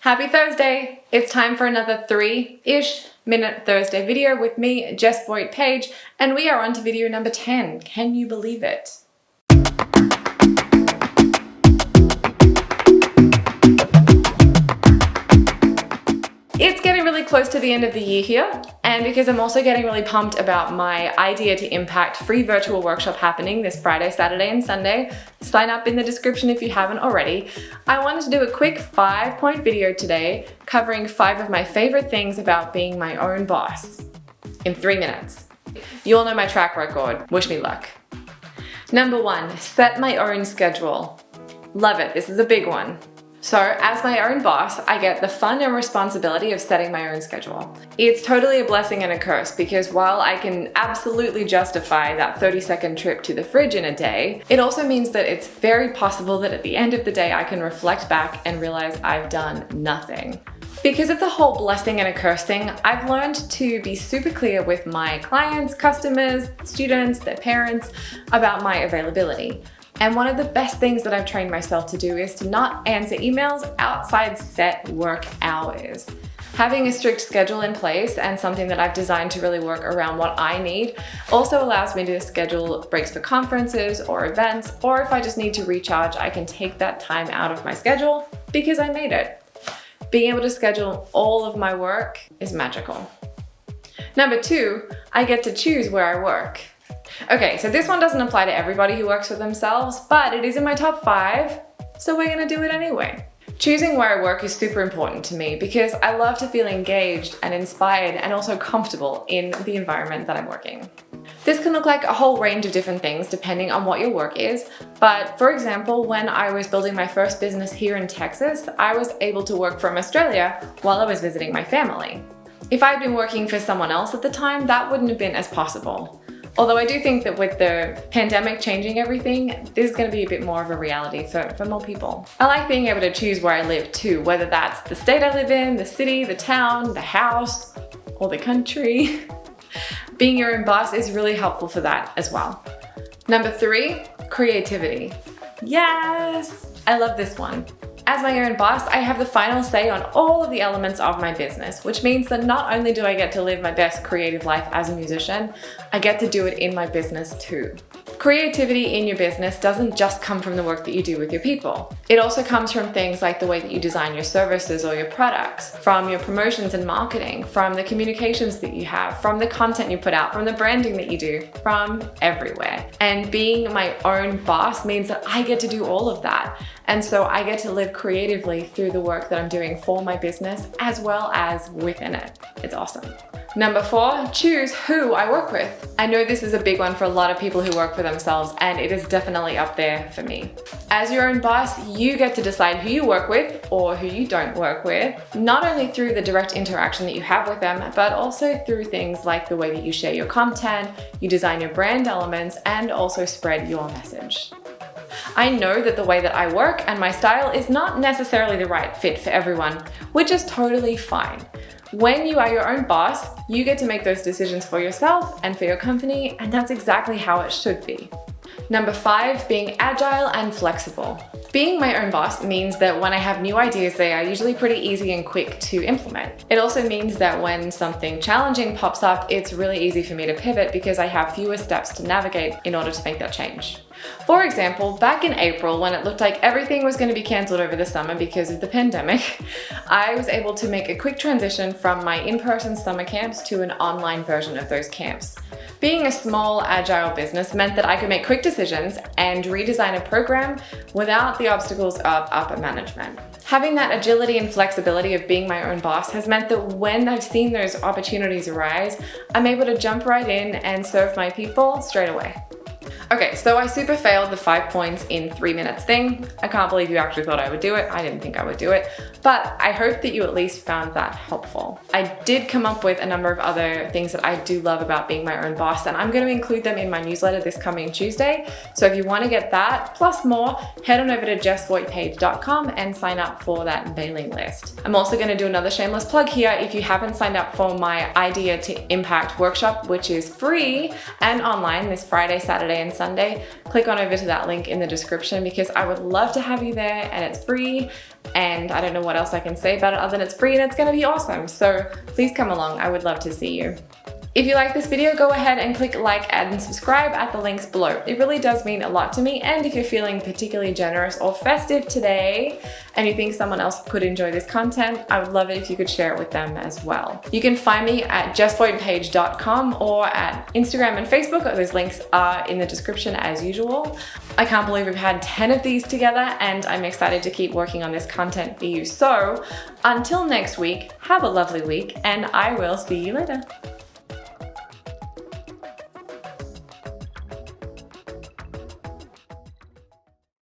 Happy Thursday! It's time for another 3-ish minute Thursday video with me, Jess Voigt-Page, and we are on to video number 10. Can you believe it? It's getting really close to the end of the year here, and because I'm also getting really pumped about my Idea to Impact free virtual workshop happening this Friday, Saturday, and Sunday. Sign up in the description if you haven't already. I wanted to do a quick 5-point video today covering 5 of my favorite things about being my own boss in 3 minutes. You all know my track record. Wish me luck. Number 1, set my own schedule. Love it. This is a big one. So, as my own boss, I get the fun and responsibility of setting my own schedule. It's totally a blessing and a curse because while I can absolutely justify that 30-second trip to the fridge in a day, it also means that it's very possible that at the end of the day I can reflect back and realize I've done nothing. Because of the whole blessing and a curse thing, I've learned to be super clear with my clients, customers, students, their parents about my availability. And one of the best things that I've trained myself to do is to not answer emails outside set work hours. Having a strict schedule in place and something that I've designed to really work around what I need also allows me to schedule breaks for conferences or events, or if I just need to recharge, I can take that time out of my schedule because I made it. Being able to schedule all of my work is magical. Number 2, I get to choose where I work. Okay, so this one doesn't apply to everybody who works for themselves, but it is in my top 5, so we're gonna do it anyway. Choosing where I work is super important to me because I love to feel engaged and inspired and also comfortable in the environment that I'm working. This can look like a whole range of different things depending on what your work is, but for example, when I was building my first business here in Texas, I was able to work from Australia while I was visiting my family. If I'd been working for someone else at the time, that wouldn't have been as possible. Although I do think that with the pandemic changing everything, this is going to be a bit more of a reality for more people. I like being able to choose where I live too, whether that's the state I live in, the city, the town, the house, or the country. Being your own boss is really helpful for that as well. Number 3, creativity. Yes! I love this one. As my own boss, I have the final say on all of the elements of my business, which means that not only do I get to live my best creative life as a musician, I get to do it in my business too. Creativity in your business doesn't just come from the work that you do with your people. It also comes from things like the way that you design your services or your products, from your promotions and marketing, from the communications that you have, from the content you put out, from the branding that you do, from everywhere. And being my own boss means that I get to do all of that. And so I get to live creatively through the work that I'm doing for my business as well as within it. It's awesome. Number 4, choose who I work with. I know this is a big one for a lot of people who work for themselves, and it is definitely up there for me. As your own boss, you get to decide who you work with or who you don't work with, not only through the direct interaction that you have with them, but also through things like the way that you share your content, you design your brand elements, and also spread your message. I know that the way that I work and my style is not necessarily the right fit for everyone, which is totally fine. When you are your own boss, you get to make those decisions for yourself and for your company, and that's exactly how it should be. Number 5, being agile and flexible. Being my own boss means that when I have new ideas, they are usually pretty easy and quick to implement. It also means that when something challenging pops up, it's really easy for me to pivot because I have fewer steps to navigate in order to make that change. For example, back in April, when it looked like everything was going to be cancelled over the summer because of the pandemic, I was able to make a quick transition from my in-person summer camps to an online version of those camps. Being a small, agile business meant that I could make quick decisions and redesign a program without the obstacles of upper management. Having that agility and flexibility of being my own boss has meant that when I've seen those opportunities arise, I'm able to jump right in and serve my people straight away. Okay, so I super failed the 5 points in 3 minutes thing. I can't believe you actually thought I would do it. I didn't think I would do it, but I hope that you at least found that helpful. I did come up with a number of other things that I do love about being my own boss, and I'm going to include them in my newsletter this coming Tuesday. So if you want to get that, plus more, head on over to jessvoigtpage.com and sign up for that mailing list. I'm also going to do another shameless plug here. If you haven't signed up for my Idea to Impact workshop, which is free and online this Friday, Saturday, and Sunday, click on over to that link in the description because I would love to have you there, and it's free, and I don't know what else I can say about it other than it's free and it's gonna be awesome. So please come along, I would love to see you. If you like this video, go ahead and click like and subscribe at the links below. It really does mean a lot to me, and if you're feeling particularly generous or festive today and you think someone else could enjoy this content, I would love it if you could share it with them as well. You can find me at jessvoigtpage.com or at Instagram and Facebook. Those links are in the description as usual. I can't believe we've had 10 of these together, and I'm excited to keep working on this content for you. So until next week, have a lovely week, and I will see you later.